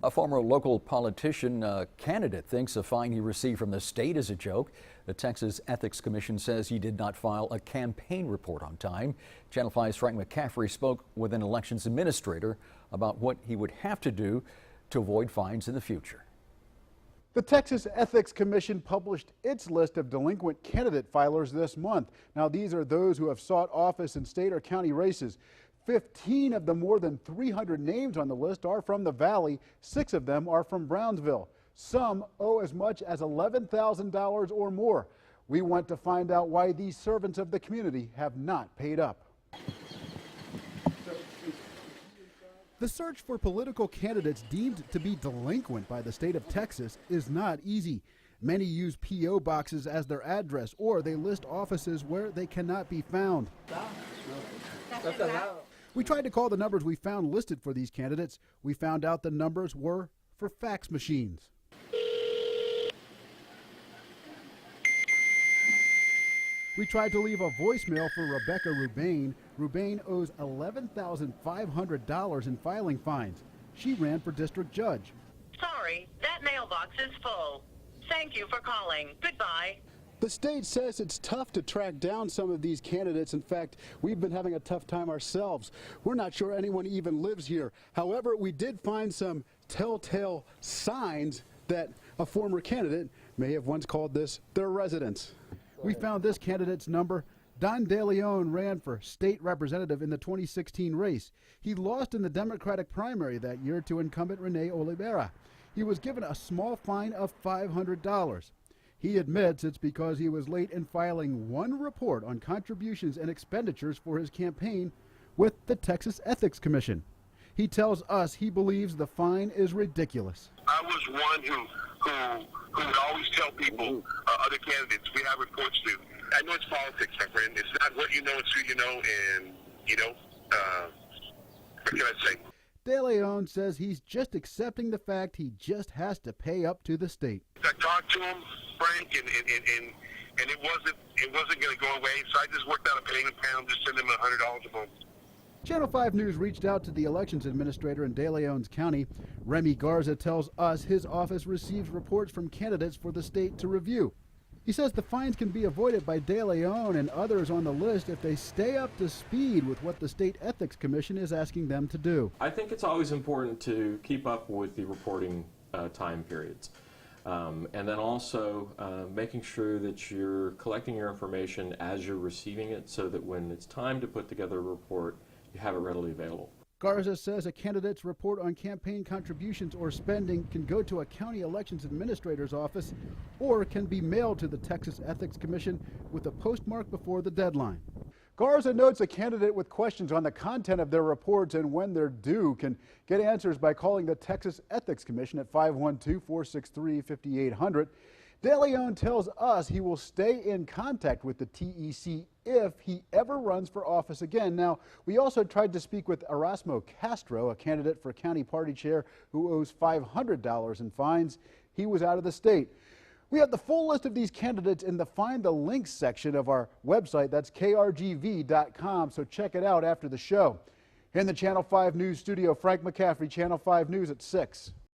A former local politician candidate thinks a fine he received from the state is a joke. The Texas Ethics Commission says he did not file a campaign report on time. Channel 5's Frank McCaffrey spoke with an elections administrator about what he would have to do to avoid fines in the future. The Texas Ethics Commission published its list of delinquent candidate filers this month. Now, these are those who have sought office in state or county races. 15 of the more than 300 names on the list are from the Valley. 6 of them are from Brownsville. Some owe as much as $11,000 or more. We want to find out why these servants of the community have not paid up. The search for political candidates deemed to be delinquent by the state of Texas is not easy. Many use P.O. boxes as their address, or they list offices where they cannot be found. We tried to call the numbers we found listed for these candidates. We found out the numbers were for fax machines. We tried to leave a voicemail for Rebecca Rubain. Rubain owes $11,500 in filing fines. She ran for district judge. Sorry, that mailbox is full. Thank you for calling. Goodbye. The state says it's tough to track down some of these candidates. In fact, we've been having a tough time ourselves. We're not sure anyone even lives here. However, we did find some telltale signs that a former candidate may have once called this their residence. We found this candidate's number. Don De Leon ran for state representative in the 2016 race. He lost in the Democratic primary that year to incumbent Rene Olivera. He was given a small fine of $500. He admits it's because he was late in filing one report on contributions and expenditures for his campaign with the Texas Ethics Commission. He tells us he believes the fine is ridiculous. I was one who would always tell people, other candidates, we have reports to. I know it's politics, my friend. It's not what you know, it's who you know, and, what can I say? De Leon says he's just accepting the fact he just has to pay up to the state. I talked to him, Frank, and it wasn't going to go away, so I just worked out a payment plan, just send him $100 a month. Channel 5 News reached out to the elections administrator in De Leon's county. Remy Garza tells us his office receives reports from candidates for the state to review. He says the fines can be avoided by De Leon and others on the list if they stay up to speed with what the State Ethics Commission is asking them to do. I think it's always important to keep up with the reporting time periods. And then also making sure that you're collecting your information as you're receiving it so that when it's time to put together a report, you have it readily available. Garza says a candidate's report on campaign contributions or spending can go to a county elections administrator's office or can be mailed to the Texas Ethics Commission with a postmark before the deadline. Garza notes a candidate with questions on the content of their reports and when they're due can get answers by calling the Texas Ethics Commission at 512-463-5800. De Leon tells us he will stay in contact with the TEC if he ever runs for office again. Now, we also tried to speak with Erasmo Castro, a candidate for county party chair who owes $500 in fines. He was out of the state. We have the full list of these candidates in the Find the Links section of our website. That's krgv.com, so check it out after the show. In the Channel 5 News studio, Frank McCaffrey, Channel 5 News at 6.